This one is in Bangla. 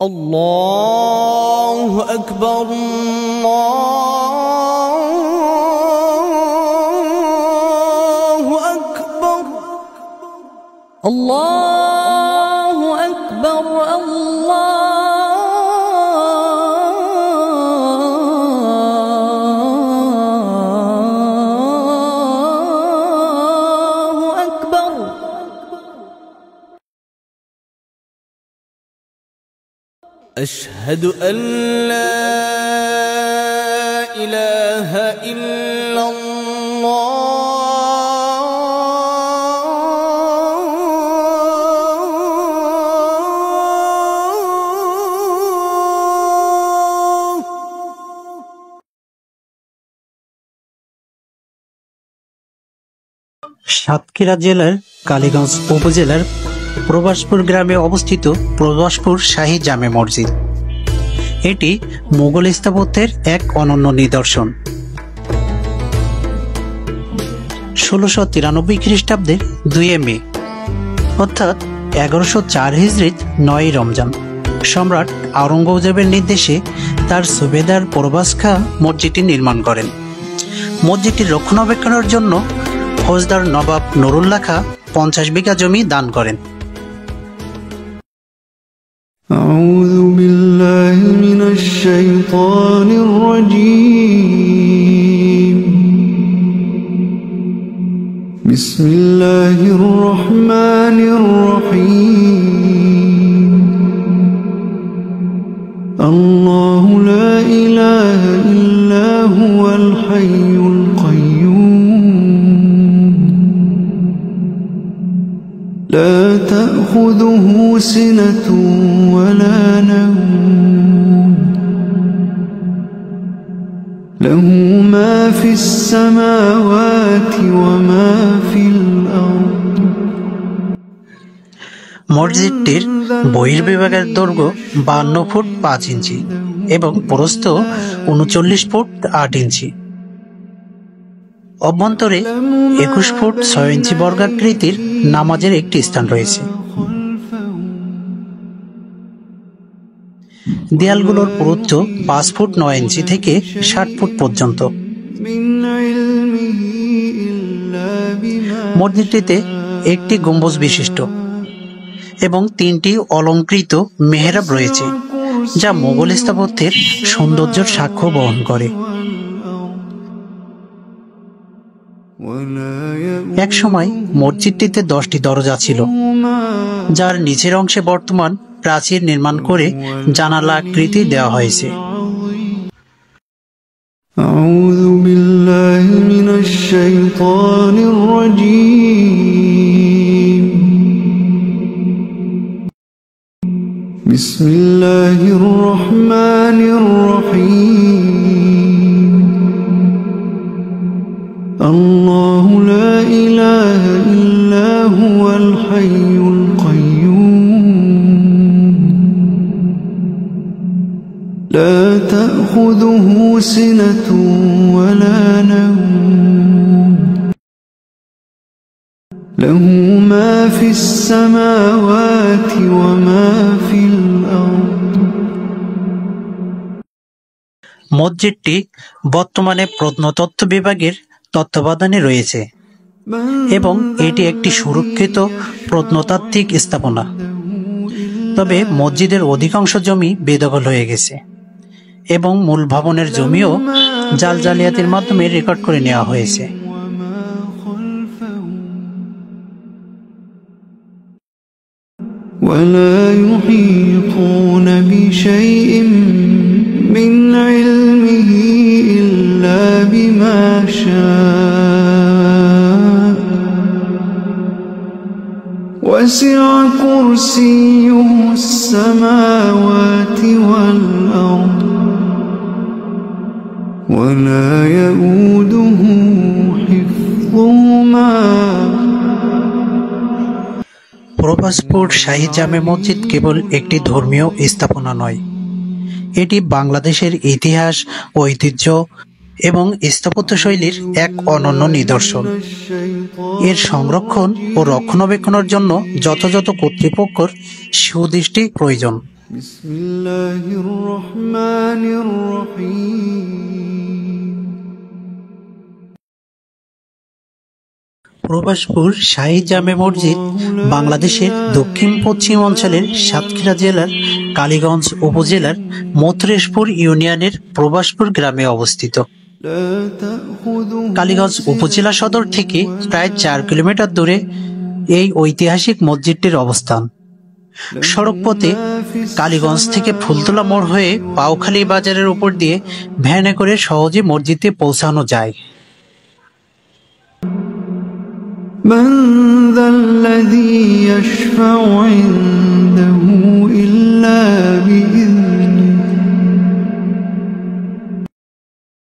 الله أكبر الله أكبر الله أكبر الله أكبر أشهد أن لا إله إلا الله সাতক্ষীরা জেলার কালীগঞ্জ উপজেলার প্রবাসপুর গ্রামে অবস্থিত প্রবাসপুর শাহী জামে মসজিদ। এটি মুঘল স্থাপত্যের এক অনন্য নিদর্শন। 1693 খ্রিস্টাব্দের 2 মে অর্থাৎ 1104 হিজরিত 9 রমজান সম্রাট আওরঙ্গজেবের নির্দেশে তার সুবেদার প্রবাস খাঁ মসজিদটি নির্মাণ করেন। মসজিদটির রক্ষণাবেক্ষণের জন্য ফৌজদার নবাব নুরুল্লাহ খাঁ 50 বিঘা জমি দান করেন। أعوذ بالله من الشيطان الرجيم بسم الله الرحمن الرحيم الله لا إله إلا هو الحي القيوم لا تأخذه سنة ولا نوم له ما في السماوات وما في الأرض মসজিদটির বহির্বিভাগের দৈর্ঘ্য 52 ফুট 5 ইঞ্চি এবং প্রস্থ 39 ফুট 8 ইঞ্চি। অভ্যন্তরে 21 ফুট 6 ইঞ্চি বর্গাকৃতির নামাজের একটি স্থান রয়েছে। দেয়ালগুলোর পুরুত্ব 5 ফুট 9 ইঞ্চি থেকে 60 ফুট পর্যন্ত। মসজিদটিতে একটি গম্বুজ বিশিষ্ট এবং 3টি অলংকৃত মেহরাব রয়েছে, যা মুঘল স্থাপত্যের সৌন্দর্যের সাক্ষ্য বহন করে। এক সময় মসজিদটিতে 10টি দরজা ছিল, যার নিচের অংশে বর্তমান প্রাচীর নির্মাণ করে জানালা আকৃতি দেওয়া হয়েছে। আউযু বিল্লাহি মিনাশ শাইতানির রাজীম বিসমিল্লাহির রহমানির রহিম আল্লাহু লা ইলাহা ইল্লা হুয়াল হাইয়ুল কাইয়্যুম لا تأخذه سنة ولا نوم له ما في السماوات وما في الأرض মসজিদটি বর্তমানে প্রত্নতত্ত্ব বিভাগের তত্ত্বাবধানে রয়েছে এবং এটি একটি সুরক্ষিত প্রত্নতাত্ত্বিক স্থাপনা। তবে মসজিদের অধিকাংশ জমি বেদখল হয়ে গেছে এবং মূল ভবনের জমিও জাল জালিয়াতির মাধ্যমে রেকর্ড করে নেওয়া হয়েছে। ولا يحيطون بشيء من علمه إلا بما شاء وسع كرسيه السماوات والأرض ولا يؤوده حفظهما প্রবাসপুর শাহী জামে মসজিদ কেবল একটি ধর্মীয় স্থাপনা নয়, এটি বাংলাদেশের ইতিহাস, ঐতিহ্য এবং স্থাপত্যশৈলীর এক অনন্য নিদর্শন। এর সংরক্ষণ ও রক্ষণাবেক্ষণের জন্য যথাযথ কর্তৃপক্ষের সুদৃষ্টি প্রয়োজন। بسم الله الرحمن الرحيم প্রভাসপুর শাহী জামে মসজিদ বাংলাদেশের দক্ষিণ পশ্চিম অঞ্চলের সাতক্ষীরা জেলার কালীগঞ্জ উপজেলার মথুরেশপুর ইউনিয়নের প্রভাসপুর গ্রামে অবস্থিত। لا تأخذه কালীগঞ্জ উপজেলা সদর থেকে প্রায় 4 কিলোমিটার দূরে এই ঐতিহাসিক মসজিদটির অবস্থান। সড়কপথে কালীগঞ্জ থেকে ফুলতলা মোড় হয়ে পাউখালী বাজারের উপর দিয়ে ভ্যানে করে সহজে মসজিদে পৌঁছানো যায়। من ذا الذي يشفع عنده